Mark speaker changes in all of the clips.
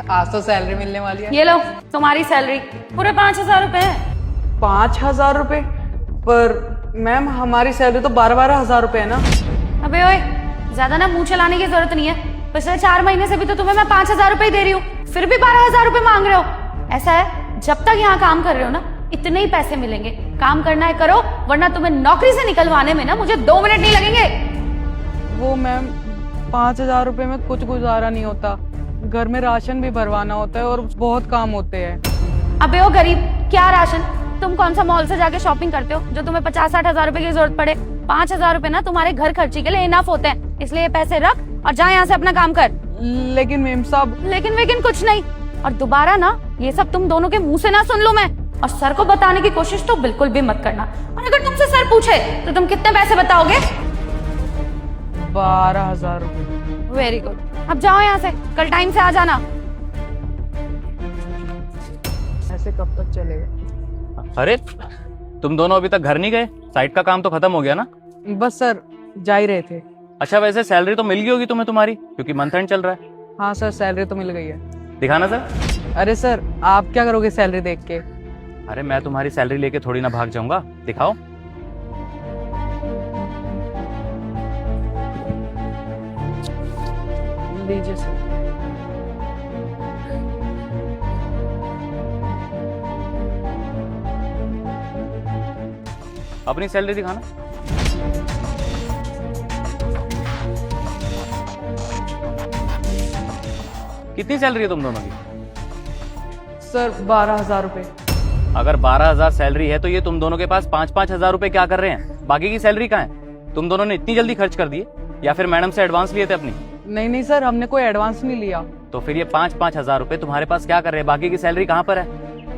Speaker 1: आज तो सैलरी मिलने वाली है।
Speaker 2: ये लो तुम्हारी सैलरी, पूरे 5,000 रुपए है।
Speaker 1: 5,000 रुपए? पर मैम हमारी सैलरी तो 12,000 रुपए है ना।
Speaker 2: अबे ओए, ज्यादा ना मुंह चलाने की जरूरत नहीं है। पिछले 4 महीने से भी तो तुम्हें मैं 5,000 रुपए दे रही हूँ, फिर भी 12,000 रुपए मांग रहे हो। ऐसा है, जब तक यहाँ काम कर रहे हो ना, इतने ही पैसे मिलेंगे। काम करना है करो, वरना तुम्हें नौकरी से निकलवाने में ना मुझे 2 मिनट नहीं लगेंगे।
Speaker 1: वो मैम 5,000 रुपए में कुछ गुजारा नहीं होता, घर में राशन भी भरवाना होता है और बहुत काम होते हैं।
Speaker 2: अबे ओ गरीब, क्या राशन? तुम कौन सा मॉल से जाके शॉपिंग करते हो जो तुम्हें 50-60 हजार रुपए की जरूरत पड़े? 5,000 रुपए ना तुम्हारे घर खर्ची के लिए इनफ होते हैं, इसलिए ये पैसे रख और जा यहाँ से अपना काम कर।
Speaker 1: लेकिन मेम साहब।
Speaker 2: लेकिन कुछ नहीं, और दोबारा ना ये सब तुम दोनों के मुंह से ना सुन लूं मैं। और सर को बताने की कोशिश तो बिल्कुल भी मत करना। और अगर तुमसे सर पूछे तो तुम कितने पैसे बताओगे?
Speaker 1: 12,000 रुपए।
Speaker 2: वेरी गुड, अब जाओ यहाँ से, कल टाइम से आ जाना।
Speaker 1: ऐसे कब तक चलेगा?
Speaker 3: अरे तुम दोनों अभी तक घर नहीं गए? साइट का काम तो खत्म हो गया ना?
Speaker 1: बस सर, जा ही रहे थे।
Speaker 3: अच्छा, वैसे सैलरी तो मिल गई होगी तुम्हें तुम्हारी, क्योंकि मंथ एंड चल रहा है।
Speaker 1: हाँ सर, सैलरी तो मिल गई है।
Speaker 3: दिखाना सर।
Speaker 1: अरे सर, आप क्या करोगे सैलरी देख के?
Speaker 3: अरे मैं तुम्हारी सैलरी लेके थोड़ी ना भाग जाऊंगा, दिखाओ।
Speaker 1: लीजिए सर।
Speaker 3: अपनी सैलरी दिखाना। कितनी सैलरी है तुम दोनों की?
Speaker 1: सर 12,000 रुपए।
Speaker 3: अगर 12,000 सैलरी है तो ये तुम दोनों के पास 5-5 हजार रुपए क्या कर रहे हैं? बाकी की सैलरी कहाँ है? तुम दोनों ने इतनी जल्दी खर्च कर दिए, या फिर मैडम से एडवांस लिए थे अपनी?
Speaker 1: नहीं सर, हमने कोई एडवांस नहीं लिया।
Speaker 3: तो फिर ये 5-5 हजार रुपए तुम्हारे पास क्या कर रहे हैं? बाकी की सैलरी कहाँ पर है?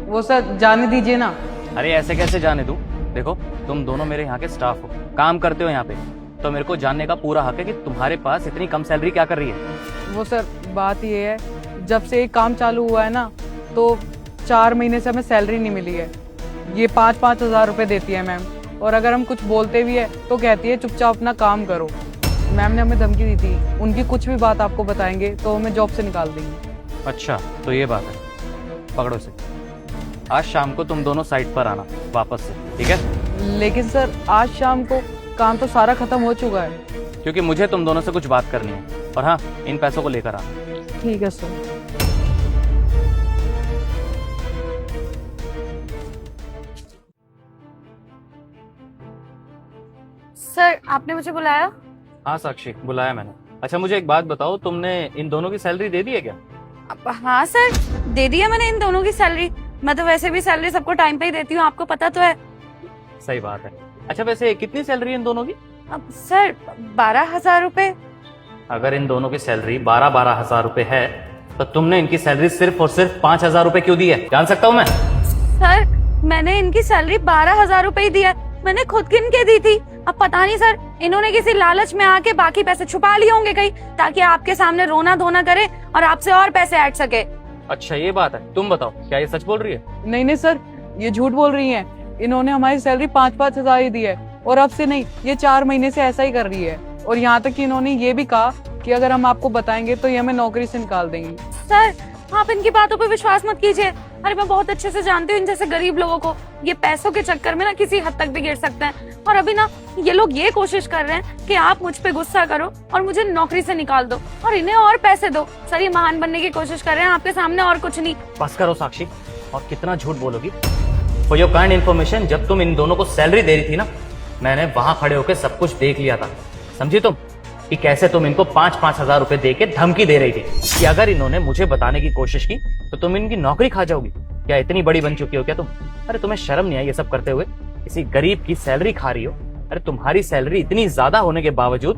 Speaker 1: वो सर जाने दीजिए ना।
Speaker 3: अरे ऐसे कैसे जाने दूं? देखो, तुम दोनों मेरे यहाँ के स्टाफ हो, काम करते हो यहाँ पे, तो मेरे को जानने का पूरा हक है कि तुम्हारे पास इतनी कम सैलरी क्या कर रही है।
Speaker 1: वो सर, बात ये है, जब से एक काम चालू हुआ है ना, तो 4 महीने से हमें सैलरी नहीं मिली है। ये 5-5 हजार रुपए देती है मैम, और अगर हम कुछ बोलते भी है तो कहती है चुपचाप अपना काम करो। मैम ने हमें धमकी दी थी, उनकी कुछ भी बात आपको बताएंगे तो हमें जॉब से निकाल देंगे।
Speaker 3: अच्छा, तो ये बात है। पकड़ो से, आज शाम को तुम दोनों साइट पर आना वापस से, ठीक है?
Speaker 1: लेकिन सर, आज शाम को काम तो सारा खत्म हो चुका है।
Speaker 3: क्योंकि मुझे तुम दोनों से कुछ बात करनी है। और हाँ, इन पैसों को लेकर आना।
Speaker 1: ठीक है सर।
Speaker 2: सर, आपने मुझे बुलाया?
Speaker 3: हाँ साक्षी, बुलाया मैंने। अच्छा, मुझे एक बात बताओ, तुमने इन दोनों की सैलरी दे दी है क्या?
Speaker 2: हाँ सर, दे दिया मैंने इन दोनों की सैलरी। मैं तो वैसे भी सैलरी सबको टाइम पे ही देती हूँ, आपको पता तो है।
Speaker 3: सही बात है। अच्छा, वैसे कितनी सैलरी है इन दोनों की?
Speaker 2: अब सर 12,000 रुपए।
Speaker 3: अगर इन दोनों की सैलरी 12-12 हजार रुपए है, तो तुमने इनकी सैलरी सिर्फ और सिर्फ 5,000 रुपए क्यों दी है? जान सकता हूँ मैं?
Speaker 2: सर, मैंने इनकी सैलरी 12,000 रुपए ही दिया, मैंने खुद गिन के दी थी। अब पता नहीं सर, इन्होंने किसी लालच में आके बाकी पैसे छुपा लिए होंगे कहीं, ताकि आपके सामने रोना धोना करे और आपसे और पैसे ऐड सके।
Speaker 3: अच्छा, ये बात है। तुम बताओ, क्या ये सच बोल रही है?
Speaker 1: नहीं सर, ये झूठ बोल रही हैं। इन्होंने हमारी सैलरी 5-5 हजार ही दी है, और अब से नहीं, ये 4 महीने से ऐसा ही कर रही है। और यहाँ तक कि इन्होंने ये भी कहा कि अगर हम आपको बताएंगे तो ये हमें नौकरी से निकाल देंगी।
Speaker 2: सर, आप इनकी बातों पे विश्वास मत कीजिए। अरे मैं बहुत अच्छे से जानती हूँ इन जैसे गरीब लोगों को, ये पैसों के चक्कर में ना किसी हद तक भी गिर सकते हैं। और अभी ना ये लोग ये कोशिश कर रहे हैं कि आप मुझ पे गुस्सा करो और मुझे नौकरी से निकाल दो और इन्हें और पैसे दो। सर, ये महान बनने की कोशिश कर रहे हैं आपके सामने, और कुछ नहीं।
Speaker 3: बस करो साक्षी, और कितना झूठ बोलोगी? फॉर योर काइंड इन्फॉर्मेशन, जब तुम इन दोनों को सैलरी दे रही थी ना, मैंने वहां खड़े होकर सब कुछ देख लिया था। समझी तुम कि कैसे तुम इनको 5-5 हजार रुपए दे के धमकी दे रही थी कि अगर इन्होंने मुझे बताने की कोशिश की तो तुम इनकी नौकरी खा जाओगी। क्या इतनी बड़ी बन चुकी हो क्या तुम? अरे तुम्हें शर्म नहीं आई ये सब करते हुए? किसी गरीब की सैलरी खा रही हो। अरे तुम्हारी सैलरी इतनी ज्यादा होने के बावजूद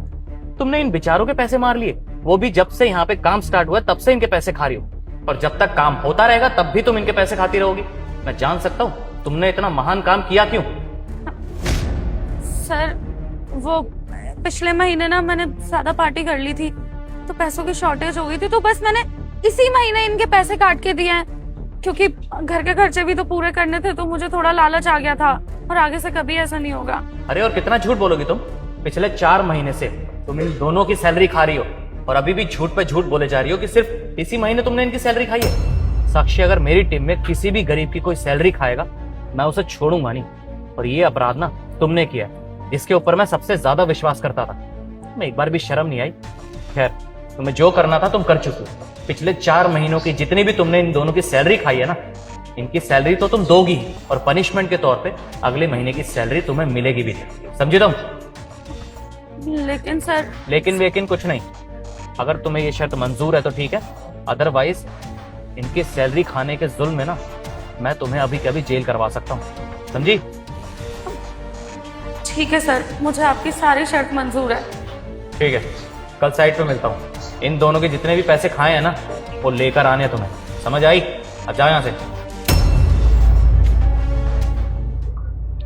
Speaker 3: तुमने इन बेचारों के पैसे मार लिए, वो भी जब से यहाँ पे काम स्टार्ट हुआ तब से इनके पैसे खा रही हो। और जब तक काम होता रहेगा तब भी तुम इनके पैसे खाती रहोगी। मैं जान सकता हूँ तुमने इतना महान काम किया क्यों?
Speaker 2: सर, वो पिछले महीने ना मैंने ज्यादा पार्टी कर ली थी, तो पैसों की शॉर्टेज हो गई थी, तो बस मैंने इसी महीने इनके पैसे काट के दिए हैं। क्योंकि घर के खर्चे भी तो पूरे करने थे, तो मुझे थोड़ा लालच आ गया था, और आगे से कभी ऐसा नहीं होगा।
Speaker 3: अरे और कितना झूठ बोलोगी तुम? पिछले 4 महीने से तुम इन दोनों की सैलरी खा रही हो, और अभी भी झूठ पे झूठ बोले जा रही हो कि सिर्फ इसी महीने तुमने इनकी सैलरी खाई है। साक्षी, अगर मेरी टीम में किसी भी गरीब की कोई सैलरी खाएगा मैं उसे छोड़ूंगा नहीं। और ये अपराध ना तुमने किया है, जिसके ऊपर मैं सबसे ज्यादा विश्वास करता था। तुम्हें एक बार भी शर्म नहीं आई? खैर, तुम्हें जो करना था तुम कर चुके हो। पिछले 4 महीनों की जितनी भी तुमने इन दोनों की सैलरी खाई है ना, इनकी सैलरी तो तुम दोगी ही, और पनिशमेंट के तौर पे अगले महीने की सैलरी तुम्हें मिलेगी भी नहीं। समझे तुम?
Speaker 2: लेकिन सर।
Speaker 3: लेकिन वेकिन कुछ नहीं। अगर तुम्हें ये शर्त मंजूर है तो ठीक है, अदरवाइज इनकी सैलरी खाने के जुल्म में ना मैं तुम्हें अभी के अभी जेल करवा सकता हूँ। समझी?
Speaker 2: ठीक है सर, मुझे आपकी सारी शर्त मंजूर है।
Speaker 3: ठीक है, कल साइट पे मिलता हूँ। इन दोनों के जितने भी पैसे खाए हैं ना वो लेकर आने तुम्हें। समझ आई? अब जाओ यहाँ से।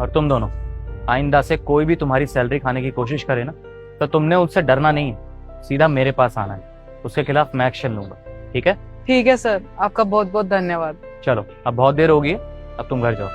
Speaker 3: और तुम दोनों आइंदा से कोई भी तुम्हारी सैलरी खाने की कोशिश करे ना तो तुमने उससे डरना नहीं है, सीधा मेरे पास आना है। उसके खिलाफ मैं एक्शन लूंगा। ठीक है?
Speaker 1: ठीक है सर, आपका बहुत बहुत धन्यवाद।
Speaker 3: चलो, अब बहुत देर हो गई है, अब तुम घर जाओ।